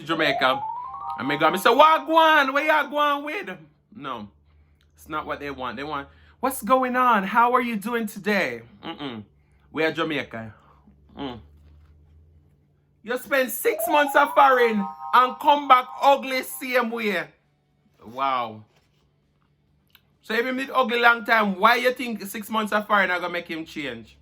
Jamaica. And me go, me say, Wagwan, where you going with? No, it's not what they want. They want, what's going on? How are you doing today? We are Jamaica. You spend 6 months of foreign and come back ugly same way. Wow. So if him did ugly long time, why you think 6 months of foreign are gonna make him change?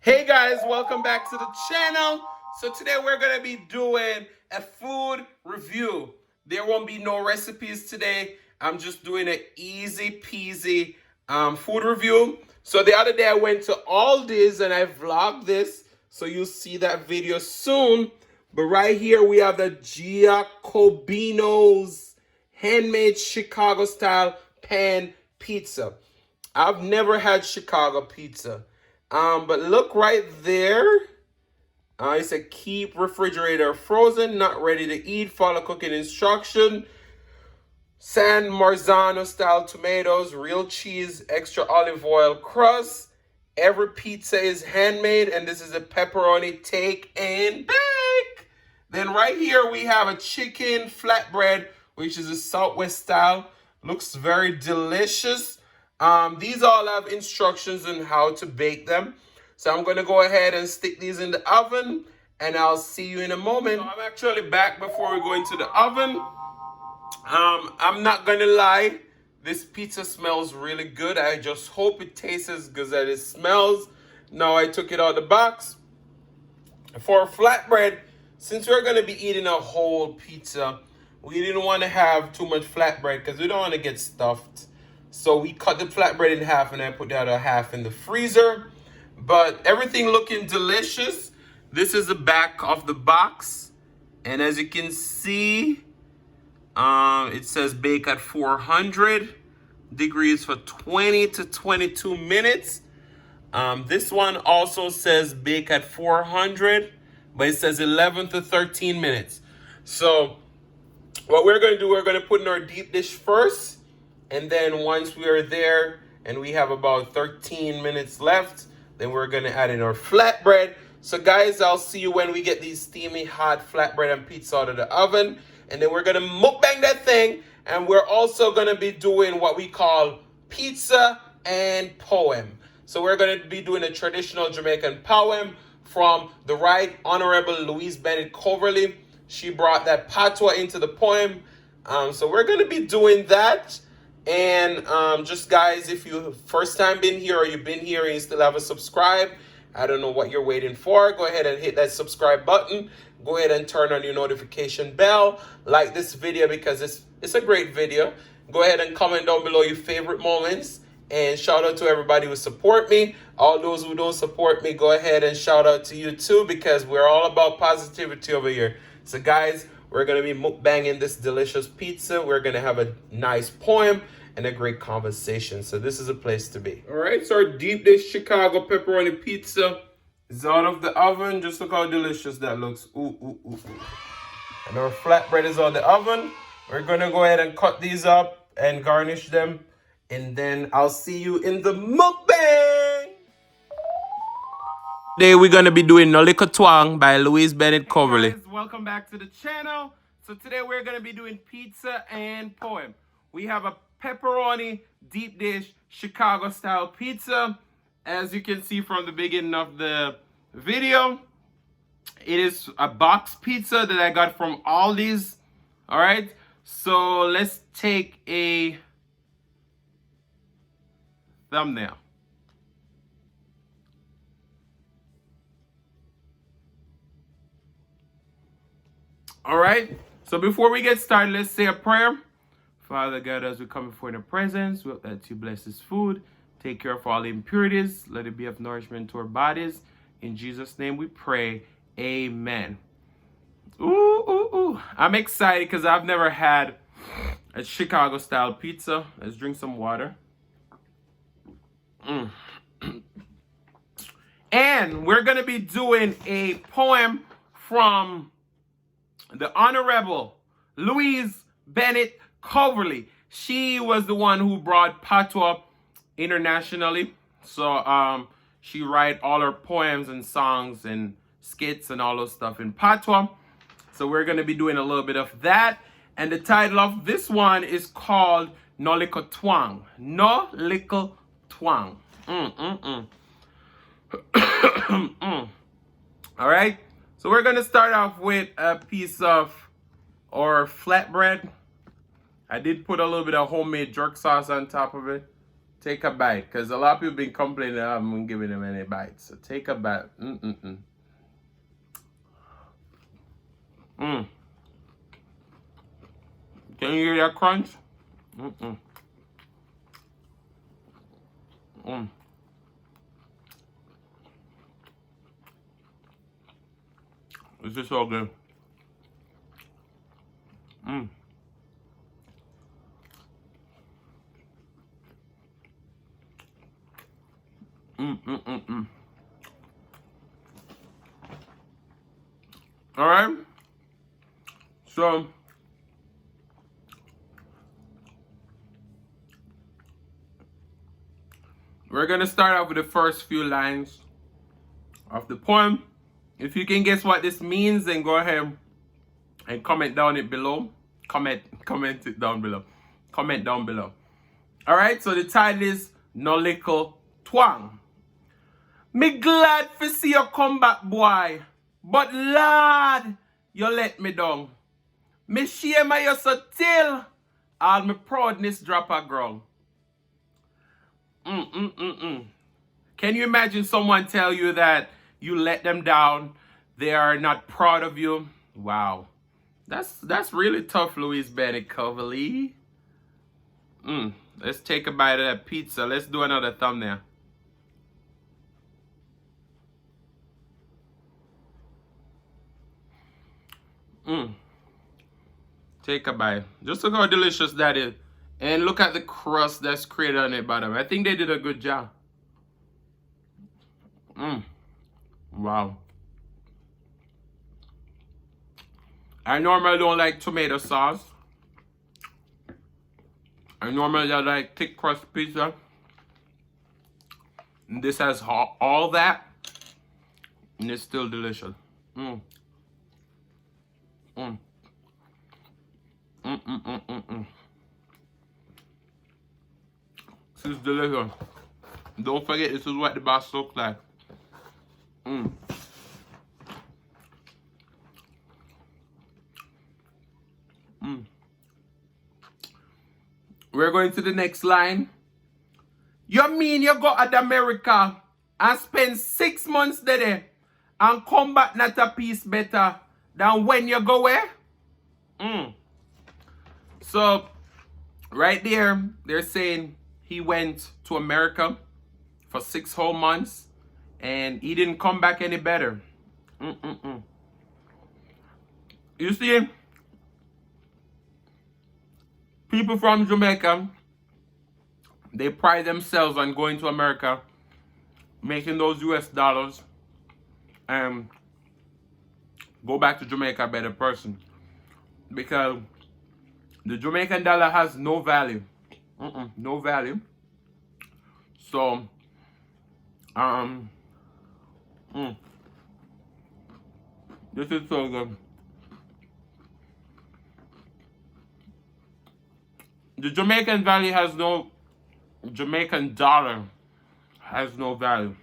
Hey guys, welcome back to the channel. So today we're gonna be doing a food review. There won't be no recipes today. I'm just doing an easy peasy food review. So the other day I went to Aldi's and I vlogged this. So you'll see that video soon. But right here we have the Giacobbino's handmade Chicago style pan pizza. I've never had Chicago pizza. But look right there. It said keep refrigerator frozen, not ready to eat. Follow cooking instruction. San Marzano style tomatoes, real cheese, extra olive oil crust. Every pizza is handmade, and this is a pepperoni take and bake. Then right here we have a chicken flatbread, which is a Southwest style. Looks very delicious. These all have instructions on how to bake them. So I'm going to go ahead and stick these in the oven, and I'll see you in a moment. So I'm actually back before we go into the oven. I'm not going to lie. This pizza smells really good. I just hope it tastes as good as it smells. Now I took it out of the box. For a flatbread, since we're going to be eating a whole pizza, we didn't want to have too much flatbread because we don't want to get stuffed. So we cut the flatbread in half and I put the other half in the freezer. But everything looking delicious. This is the back of the box. And as you can see, it says bake at 400 degrees for 20 to 22 minutes. This one also says bake at 400, but it says 11 to 13 minutes. So what we're going to do, we're going to put in our deep dish first. And then once we are there and we have about 13 minutes left, then we're going to add in our flatbread. So guys, I'll see you when we get these steamy hot flatbread and pizza out of the oven. And then we're going to mukbang that thing. And we're also going to be doing what we call pizza and poem. So we're going to be doing a traditional Jamaican poem from the Right Honorable Louise Bennett Coverley. She brought that patois into the poem. So we're going to be doing that. And just guys, if you first time been here or you've been here and you still haven't subscribed, I don't know what you're waiting for. Go ahead and hit that subscribe button. Go ahead and turn on your notification bell. Like this video because it's a great video. Go ahead and comment down below your favorite moments. And shout out to everybody who support me. All those who don't support me, go ahead and shout out to you too because we're all about positivity over here. So guys, we're going to be mukbanging this delicious pizza. We're going to have a nice poem and a great conversation. So this is a place to be. All right, so our deep dish Chicago pepperoni pizza is out of the oven. Just look how delicious that looks. Ooh, ooh, ooh, ooh. And our flatbread is out of the oven. We're going to go ahead and cut these up and garnish them. And then I'll see you in the mukbang. Today we're going to be doing Nuh Likkle Twang by Louise Bennett Coverley. Hey guys, welcome back to the channel. So today we're going to be doing pizza and poem. We have a pepperoni deep dish Chicago style pizza. As you can see from the beginning of the video, it is a box pizza that I got from Aldi's. All right, so let's take a thumbnail. All right, so before we get started, let's say a prayer. Father God, as we come before your presence, we hope that you bless this food. Take care of all the impurities. Let it be of nourishment to our bodies. In Jesus' name we pray. Amen. Ooh, ooh, ooh. I'm excited because I've never had a Chicago style pizza. Let's drink some water. And we're going to be doing a poem from the Honorable Louise Bennett Coverley. She was the one who brought patois internationally. So she write all her poems and songs and skits and all those stuff in patois. So we're going to be doing a little bit of that. And the title of this one is called Nuh Likkle Twang. Nuh Likkle Twang. All right. So we're going to start off with a piece of our flatbread. I did put a little bit of homemade jerk sauce on top of it. Take a bite, because a lot of people have been complaining that I haven't given them any bites. So take a bite. Can you hear that crunch? This is so good. All right. So we're gonna start off with the first few lines of the poem. If you can guess what this means, then go ahead and comment down it below. Comment it down below. Comment down below. All right. So the title is Nuh Likkle Twang. Me glad to see you come back, boy. But Lord, you let me down. Me shame of you so till all my proudness drop a ground. Can you imagine someone tell you that you let them down? They are not proud of you. Wow. That's really tough, Louise Bennett Coverley. Let's take a bite of that pizza. Let's do another thumbnail. Take a bite. Just look how delicious that is. And look at the crust that's created on the bottom. I think they did a good job. Wow. I normally don't like tomato sauce. I normally like thick crust pizza. And this has all that. And it's still delicious. This is delicious. Don't forget, this is what the box looks like. We're going to the next line. You mean you go to America and spend 6 months there and come back not a piece better than when you go where? So, right there, they're saying he went to America for 6 whole months and he didn't come back any better. You see, people from Jamaica, they pride themselves on going to America, making those US dollars, and go back to Jamaica a better person. Because the Jamaican dollar has no value. No value. So, this is so good. The Jamaican value has no, Jamaican dollar has no value.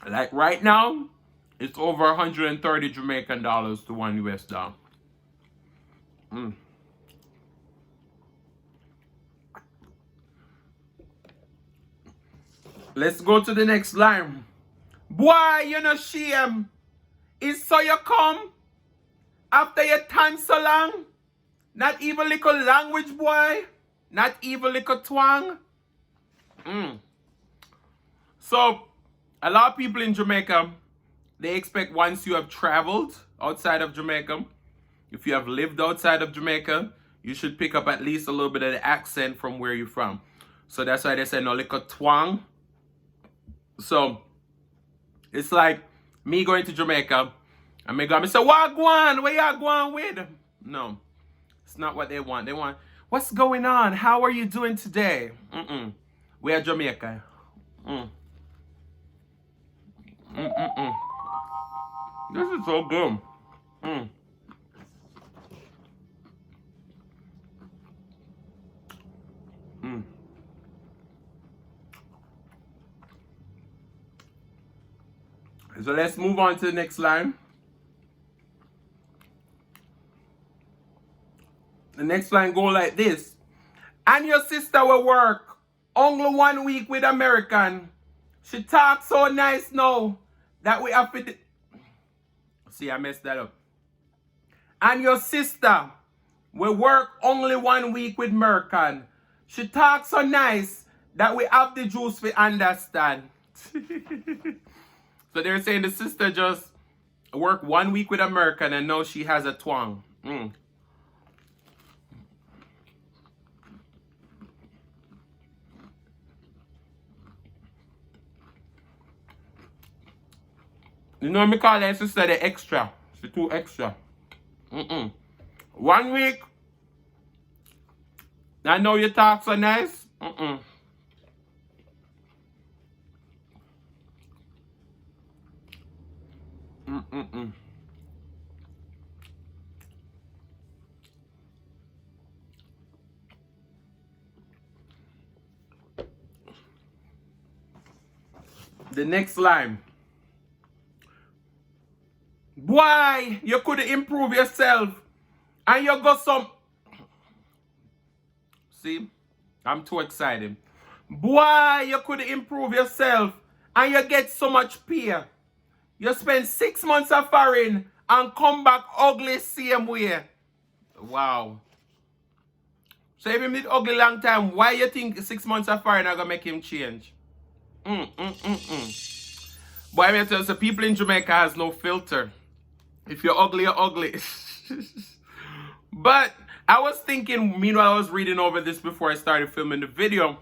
Like right now, it's over 130 Jamaican dollars to 1 US dollar. Let's go to the next line. Boy, you know shame. Is so you come after your time so long? Not even little language, boy. Not even little twang. So, a lot of people in Jamaica, they expect once you have traveled outside of Jamaica, if you have lived outside of Jamaica, you should pick up at least a little bit of the accent from where you're from. So that's why they say Nuh Likkle Twang. So it's like me going to Jamaica and me going, say, Wagwan, where you going with? No, it's not what they want. They want, what's going on? How are you doing today? We are Jamaica. This is so good. Mm. Mm. So let's move on to the next line. The next line go like this. And your sister will work only 1 week with American. She talks so nice now that we have to... See, I messed that up. And your sister will work only 1 week with American. She talks so nice that we have the juice to understand. So they're saying the sister just worked 1 week with American and now she has a twang. Mm. You know me call that sister the extra. She too extra. 1 week. I know you talk so nice. The next line. Boy, you could improve yourself and you got some... See, I'm too excited. Boy, you could improve yourself and you get so much pay. You spend 6 months of foreign and come back ugly same way. Wow. So if him did ugly long time, why you think 6 months of foreign are gonna make him change? Boy, I mean, tell you, so people in Jamaica has no filter. If you're ugly, you're ugly. But I was thinking, meanwhile, I was reading over this before I started filming the video.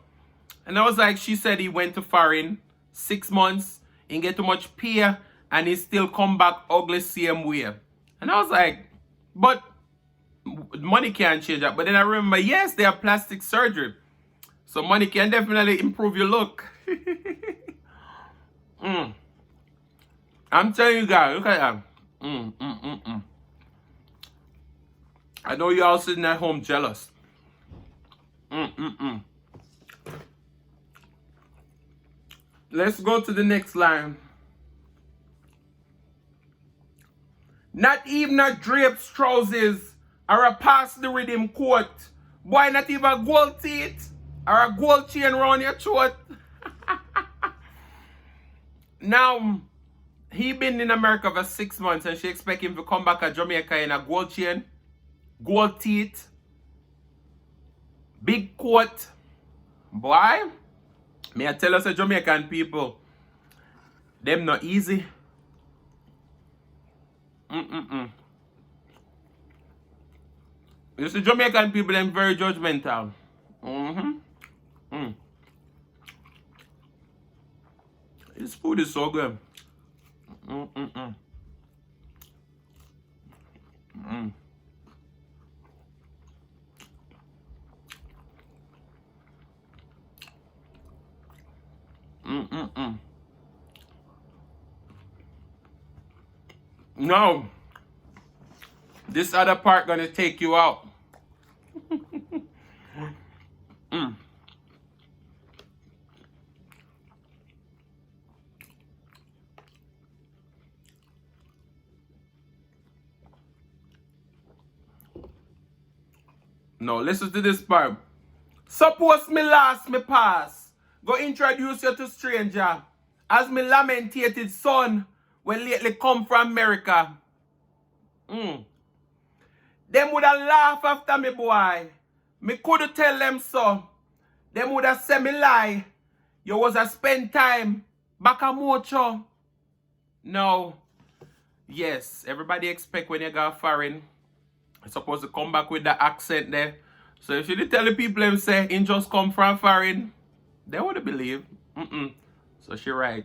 And I was like, she said he went to foreign 6 months, he get too much pay, and he still come back ugly same way. And I was like, but money can't change that. But then I remember, yes, they have plastic surgery. So money can definitely improve your look. I'm telling you guys, look at that. I know y'all sitting at home jealous. Let's go to the next line. Not even a drapes trousers or a past the rhythm coat. Boy, not even a gold teeth or a gold chain around your throat. Now, he been in America for 6 months and she expect him to come back to Jamaica in a gold chain, gold teeth, big coat. Boy, may I tell us, Jamaican people, them not easy. You see, Jamaican people, them very judgmental. This food is so good. No, this other part gonna take you out. No, listen to this part. Suppose me last me pass, go introduce you to stranger, as me lamentated son when lately come from America. Them woulda laugh after me, boy. Me coulda tell them so. Them woulda say me lie. You was a spend time back a mocho. No. Yes, everybody expect when you go foreign, you're supposed to come back with the accent there. So if you tell the people them say in just come from foreign, they would believe. So she right.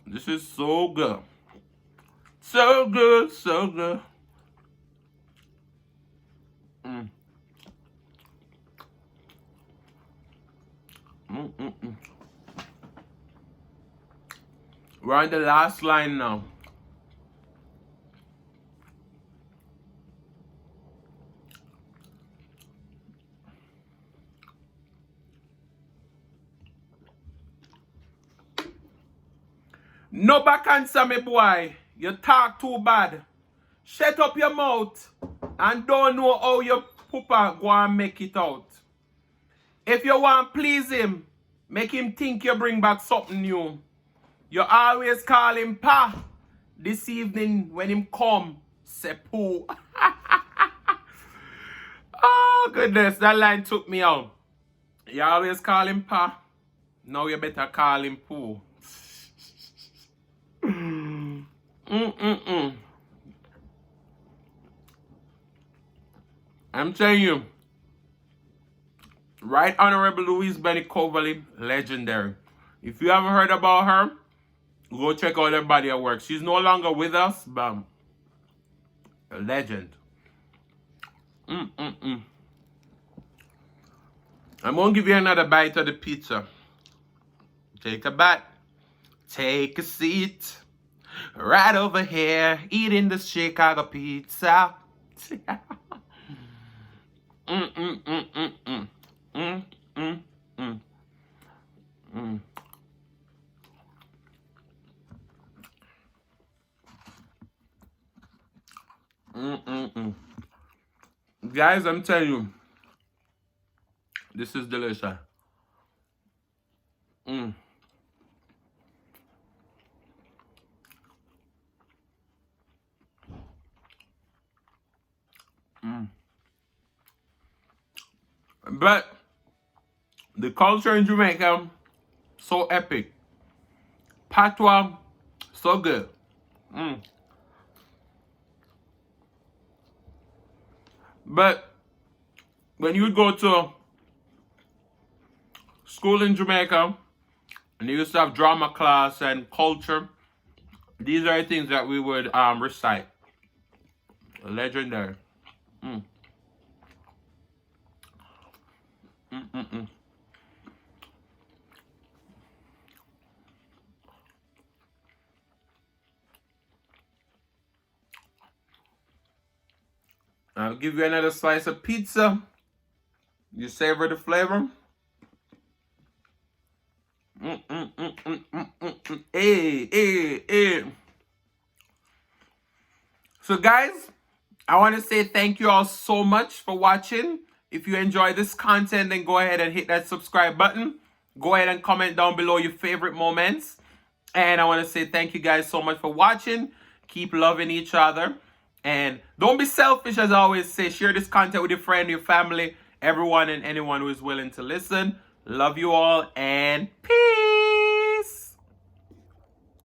This is so good. So good, so good. We're on the last line now. No back answer, me boy. You talk too bad. Shut up your mouth and don't know how your poopa go and make it out. If you want please him, make him think you bring back something new. You always call him pa. This evening when him come, say poo. Oh goodness, that line took me out. You always call him pa. Now you better call him poo. I'm telling you, Right Honorable Louise Bennett Coverley, legendary. If you haven't heard about her, go check out her body of work. She's no longer with us, but a legend. I'm gonna give you another bite of the pizza. Take a bite. Take a seat. Right over here, eating the Chicago pizza. Guys, I'm telling you, this is delicious. But the culture in Jamaica, so epic. Patois, so good. But when you go to school in Jamaica, and you used to have drama class and culture, these are the things that we would recite. Legendary. I'll give you another slice of pizza. You savor the flavor. Hey. So guys, I want to say thank you all so much for watching. If you enjoy this content, then go ahead and hit that subscribe button. Go ahead and comment down below your favorite moments. And I want to say thank you guys so much for watching. Keep loving each other. And don't be selfish, as I always say. Share this content with your friend, your family, everyone and anyone who is willing to listen. Love you all and